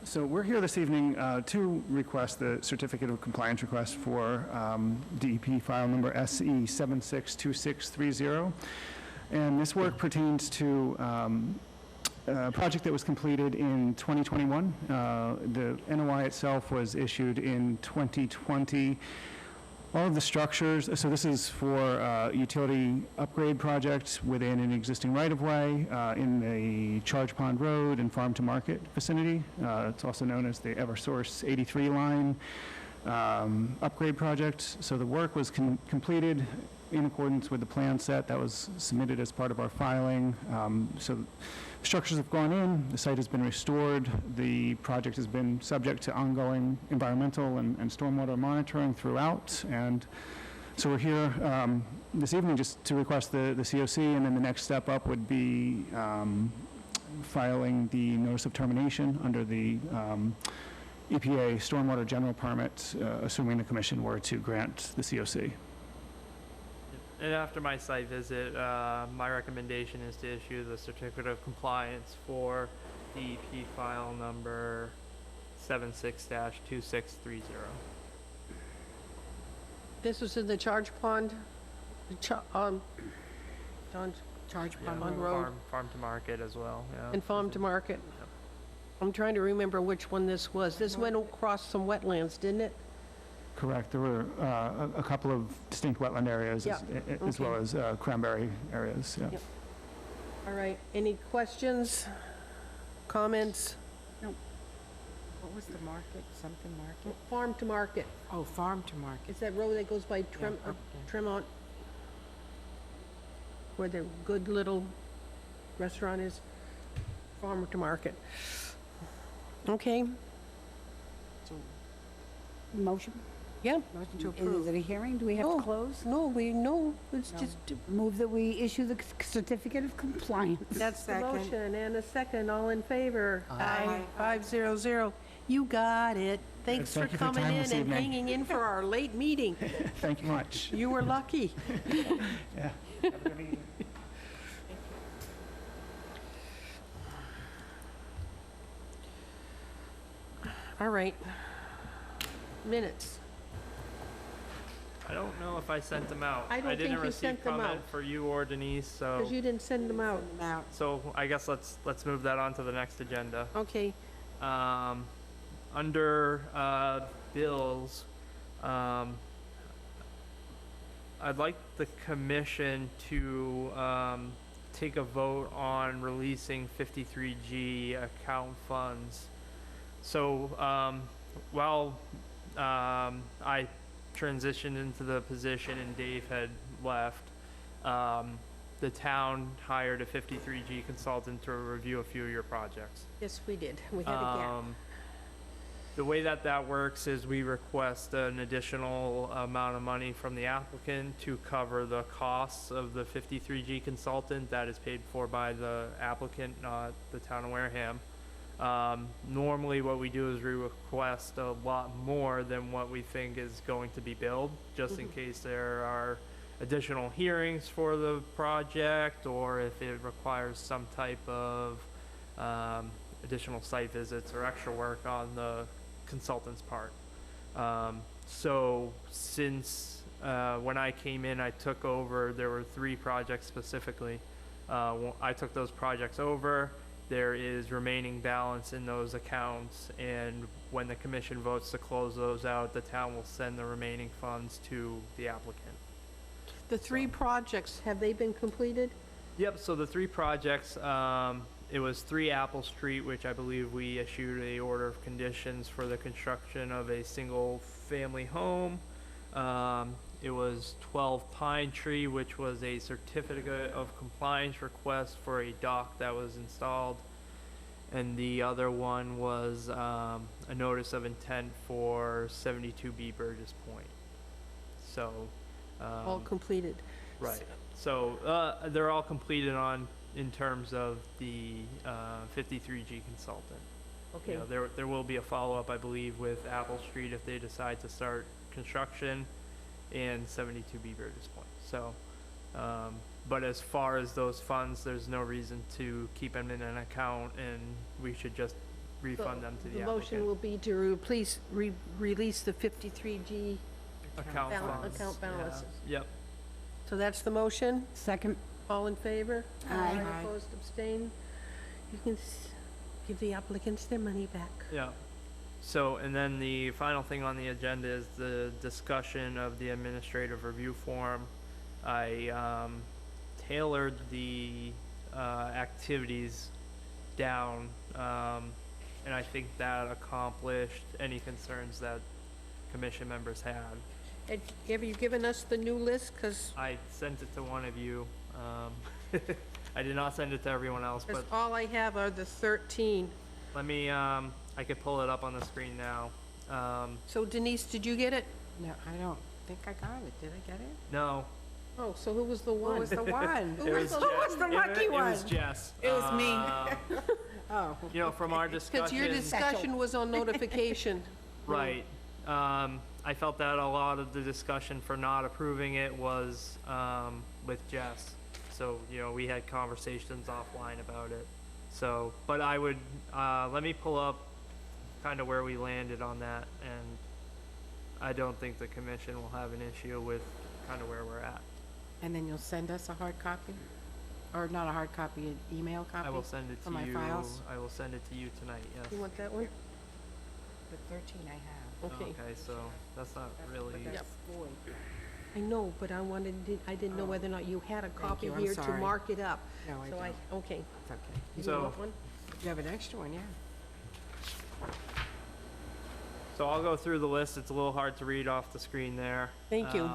So we're here this evening to request the certificate of compliance request for DEP file number SE 762630. And this work pertains to a project that was completed in 2021. The NOI itself was issued in 2020. All of the structures, so this is for utility upgrade projects within an existing right-of-way in the Charge Pond Road and Farm to Market vicinity. It's also known as the Eversource 83 line upgrade project. So the work was completed in accordance with the plan set that was submitted as part of our filing. So structures have gone in, the site has been restored, the project has been subject to ongoing environmental and stormwater monitoring throughout, and so we're here this evening just to request the COC, and then the next step up would be filing the notice of termination under the EPA stormwater general permit, assuming the commission were to grant the COC. And after my site visit, my recommendation is to issue the certificate of compliance for DEP file number 76-2630. this was in the Charge Pond, John, Charge Yeah, Pond Road. farm to market as well, yeah. And Farm to Market. I'm trying to remember which one this was. This went across some wetlands, didn't it? Correct. There were a couple of distinct wetland areas Yeah, as well as cranberry areas. Yeah. Yep. All right, any questions, comments? What was the market? Something market? Farm to Market. Oh, farm to market. It's that road that goes by Tremont, where the good little restaurant is. Farm to Market. Okay, Motion? yeah. Motion to Is approve. it a hearing? Do we have No. to close? No, it's No. just, Move that we issue the certificate of compliance. that's the Second. motion, and a second, all in favor? Aye. 500. You got it. Thanks for Thank you for your coming time in this and evening. hanging in for our late meeting. Thank you much. You were lucky. Yeah. Have a good evening. All right. Minutes. I don't know if I sent them out. I don't think didn't you receive sent them comment out. for you or Denise, so, Because you didn't send them out. so I guess let's move that on to the next agenda. Okay. Under bills, I'd like the commission to take a vote on releasing 53G account funds. So while I transitioned into the position and Dave had left, the town hired a 53G consultant to review a few of your projects. Yes, we did. We had a gap. The way that works is we request an additional amount of money from the applicant to cover the costs of the 53G consultant that is paid for by the applicant, not the town of Wareham. Normally what we do is we request a lot more than what we think is going to be billed, just in case there are additional hearings for the project, or if it requires some type of additional site visits or extra work on the consultant's part. So since when I came in, I took over, there were 3 projects specifically. I took those projects over. There is remaining balance in those accounts, and when the commission votes to close those out, the town will send the remaining funds to the applicant. The 3 projects, have they been completed? Yep, so the 3 projects, it was 3 Apple Street, which I believe we issued a order of conditions for the construction of a single-family home. It was 12 Pine Tree, which was a certificate of compliance request for a dock that was installed. And the other one was a notice of intent for 72B Burgess Point. So. All completed. Right. So they're all completed in terms of the 53G consultant. Okay. You know, there will be a follow-up, I believe, with Apple Street if they decide to start construction, and 72B Burgess Point. So, but as far as those funds, there's no reason to keep them in an account, and we should just refund them to the applicant. The motion will be to release the 53G account balance. Yeah. Yep. So that's the motion? Second. All in favor? Aye. Opposed, abstained? You can give the applicants their money back. Yeah. So, and then the final thing on the agenda is the discussion of the administrative review form. I tailored the activities down, and I think that accomplished any concerns that commission members had. Have you given us the new list? Because I sent it to one of you. I did not send it to everyone else, but all I have are the 13. let me, I could pull it up on the screen now. So Denise, did you get it? No, I don't think I got it. Did I get it? No. Oh, so who was the one? Who was the one? It was Who was the lucky one? It was Jess. It was me. Oh. You know, from our discussion. Because your discussion was on notification. Right. I felt that a lot of the discussion for not approving it was with Jess. So, you know, we had conversations offline about it. So, but I would, let me pull up kind of where we landed on that, and I don't think the commission will have an issue with kind of where we're at. And then you'll send us a hard copy? Or not a hard copy, an email copy? I will send it for to my you. files? I will send it to you tonight, yes. You want that one? The 13 I have. Okay. Okay, so that's not really. But that's void. I know, but I didn't know whether or not you had a copy you, I'm here to sorry. mark it up. No, I So don't. okay. It's okay. You So- want one? You have an extra one, yeah. So I'll go through the list. It's a little hard to read off the screen there. Thank you.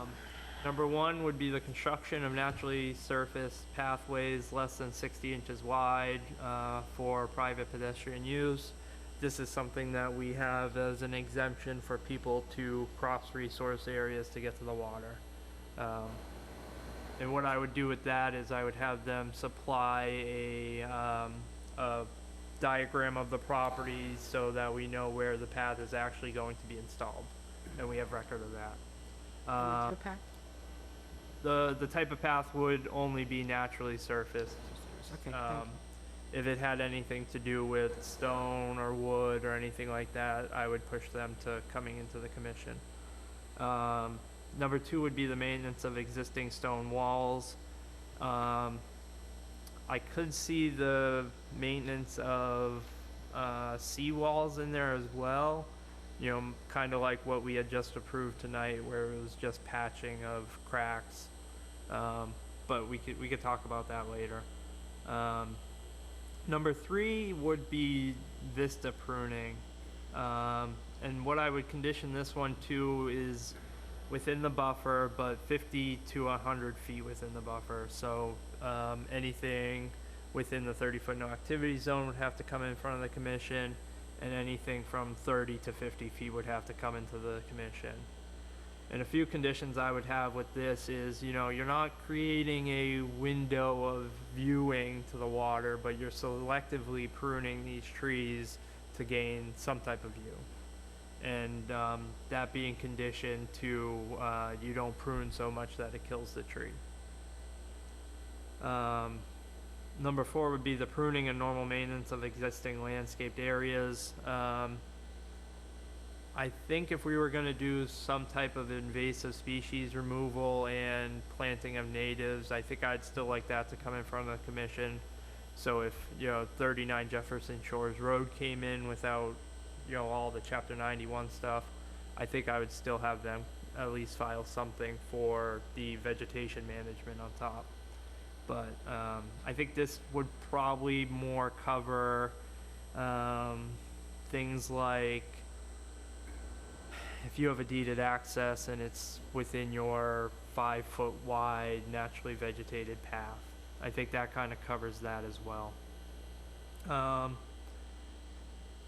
Number 1 would be the construction of naturally surfaced pathways less than 60 inches wide for private pedestrian use. This is something that we have as an exemption for people to cross resource areas to get to the water. And what I would do with that is I would have them supply a diagram of the property so that we know where the path is actually going to be installed, and we have record of that. Two-pack? The type of path would only be naturally surfaced. Okay, thank you. if it had anything to do with stone or wood or anything like that, I would push them to coming into the commission. Number 2 would be the maintenance of existing stone walls. I could see the maintenance of seawalls in there as well. You know, kind of like what we had just approved tonight, where it was just patching of cracks. But we could talk about that later. Number 3 would be vista pruning. And what I would condition this one to is within the buffer, but 50 to 100 feet within the buffer. So anything within the 30-foot no activity zone would have to come in front of the commission, and anything from 30 to 50 feet would have to come into the commission. And a few conditions I would have with this is, you know, you're not creating a window of viewing to the water, but you're selectively pruning these trees to gain some type of view. And that being conditioned to you don't prune so much that it kills the tree. Number 4 would be the pruning and normal maintenance of existing landscaped areas. I think if we were going to do some type of invasive species removal and planting of natives, I think I'd still like that to come in front of the commission. So if, you know, 39 Jefferson Shores Road came in without, you know, all the Chapter 91 stuff, I think I would still have them at least file something for the vegetation management on top. But I think this would probably more cover things like if you have a deeded access and it's within your 5-foot wide naturally vegetated path. I think that kind of covers that as well.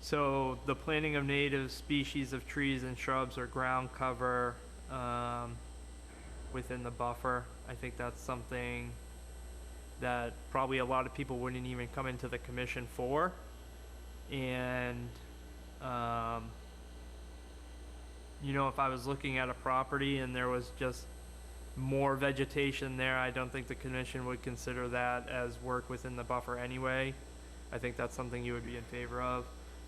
So the planting of native species of trees and shrubs or ground cover within the buffer, I think that's something that probably a lot of people wouldn't even come into the commission for. And you know, if I was looking at a property and there was just more vegetation there, I don't think the commission would consider that as work within the buffer anyway. I think that's something you would be in favor of.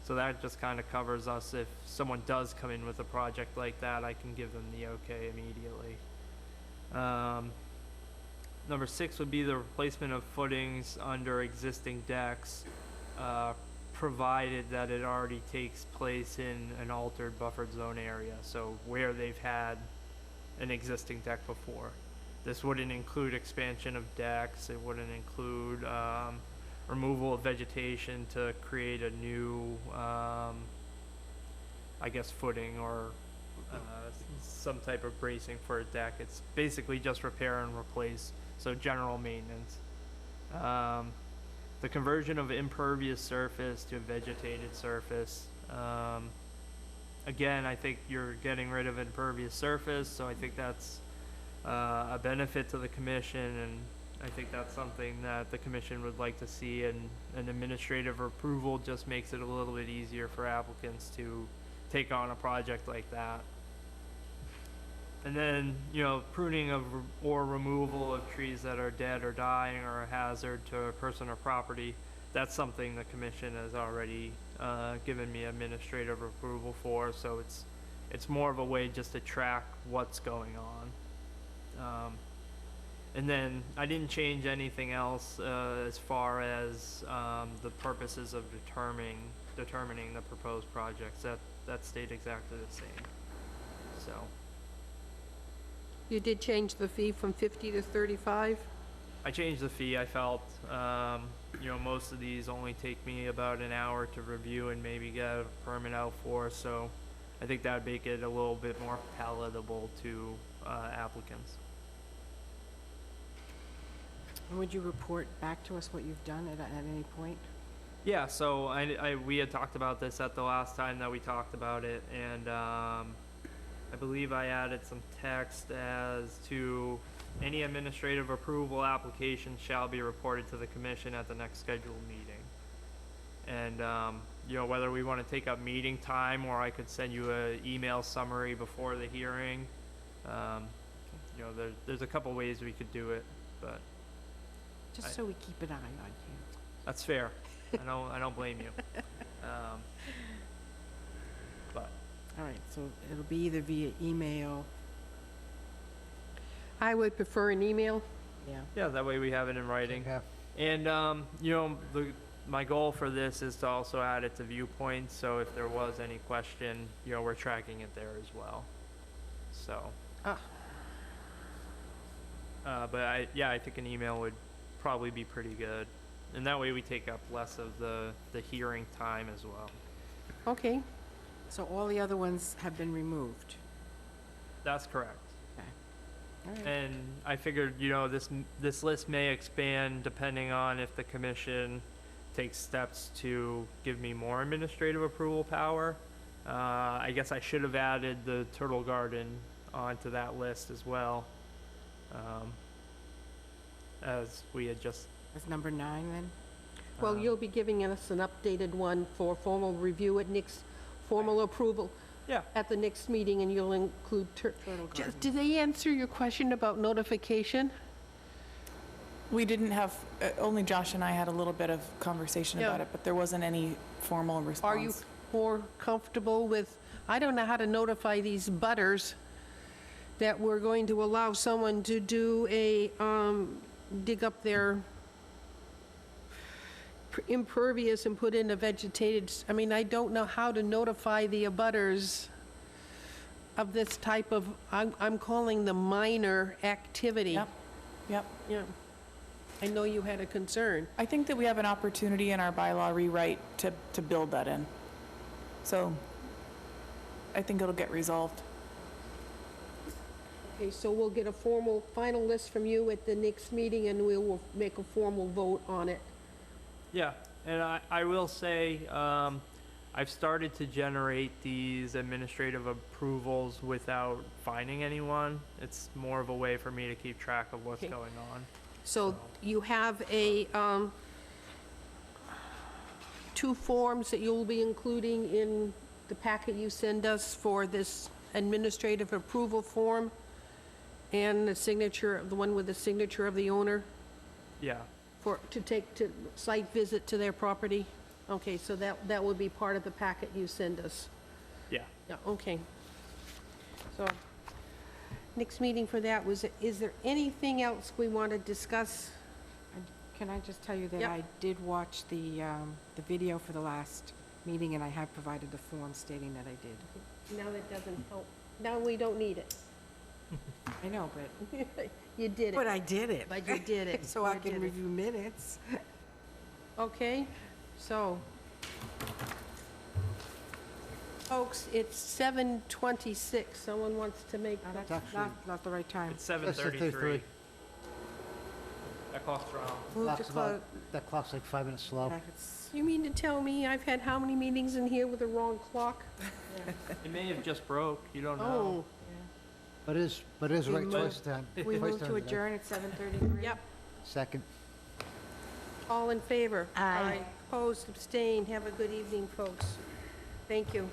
So that just kind of covers us. If someone does come in with a project like that, I can give them the okay immediately. Number 6 would be the replacement of footings under existing decks, provided that it already takes place in an altered buffered zone area, so where they've had an existing deck before. This wouldn't include expansion of decks. It wouldn't include removal of vegetation to create a new, I guess, footing or some type of bracing for a deck. It's basically just repair and replace, so general maintenance. The conversion of impervious surface to vegetated surface. Again, I think you're getting rid of impervious surface, so I think that's a benefit to the commission, and I think that's something that the commission would like to see, and an administrative approval just makes it a little bit easier for applicants to take on a project like that. And then, you know, pruning of or removal of trees that are dead or dying or a hazard to a person or property. That's something the commission has already given me administrative approval for, so it's more of a way just to track what's going on. And then I didn't change anything else as far as the purposes of determining the proposed projects. That stayed exactly the same. So. You did change the fee from 50 to 35? I changed the fee. I felt, you know, most of these only take me about an hour to review and maybe get a permit out for, so I think that would make it a little bit more palatable to applicants. And would you report back to us what you've done at any point? Yeah, so we had talked about this at the last time that we talked about it, and I believe I added some text as to any administrative approval application shall be reported to the commission at the next scheduled meeting. And, you know, whether we want to take up meeting time or I could send you an email summary before the hearing, you know, there's a couple ways we could do it, but. Just so we keep an eye on you. That's fair. I don't blame you. But All right, so it'll be either via email, I would prefer an email. yeah. yeah, that way we have it in writing. Yeah. And, you know, my goal for this is to also add it to viewpoints, so if there was any question, you know, we're tracking it there as well. So. Ah. But I think an email would probably be pretty good. And that way we take up less of the hearing time as well. Okay, So all the other ones have been removed? That's correct. All right. And I figured, you know, this list may expand depending on if the commission takes steps to give me more administrative approval power. I guess I should have added the Turtle Garden onto that list as well. As we had just, That's number 9 then? well, you'll be giving us an updated one for formal review at next, formal approval yeah, at the next meeting, and you'll include Turtle Garden. Did they answer your question about notification? We didn't have, only Josh and I had a little bit of conversation Yeah. about it, but there wasn't any formal response. Are you more comfortable with, I don't know how to notify these butters that we're going to allow someone to do a, dig up their impervious and put in a vegetated, I mean, I don't know how to notify the abutters of this type of, I'm calling the minor activity. Yep, yep. Yeah. I know you had a concern. I think that we have an opportunity in our bylaw rewrite to build that in. So I think it'll get resolved. Okay, so we'll get a formal, final list from you at the next meeting, and we will make a formal vote on it. yeah. And I will say, I've started to generate these administrative approvals without finding anyone. It's more of a way for me to keep track of what's Okay. going on. So you have a, 2 forms that you'll be including in the packet you send us for this administrative approval form, and the signature, the one with the signature of the owner, Yeah, to take to site visit to their property? Okay, so that will be part of the packet you send us. yeah. Yeah, okay. So, next meeting for that was, is there anything else we want to discuss? Can I just tell you that Yep. I did watch the video for the last meeting, and I have provided the form stating that I did. Now that doesn't help. Now we don't need it. I know, but, You did but it. I did it. But you did it. So I You can did it. review minutes. Okay, so, folks, it's 7:26. Someone wants to make, No, that's actually- not the right time. It's 7:33. 7:33. That clock's wrong. move to Clock's close. about- That clock's like 5 minutes slow. It's- You mean to tell me I've had how many meetings in here with the wrong clock? It may have just broke, you don't know. Oh, But it is We right move- twice the time. We twice move during to the day. adjourn at 7:33? yep. Second. All in favor? Aye. Opposed, abstained. Have a good evening, folks. Thank you.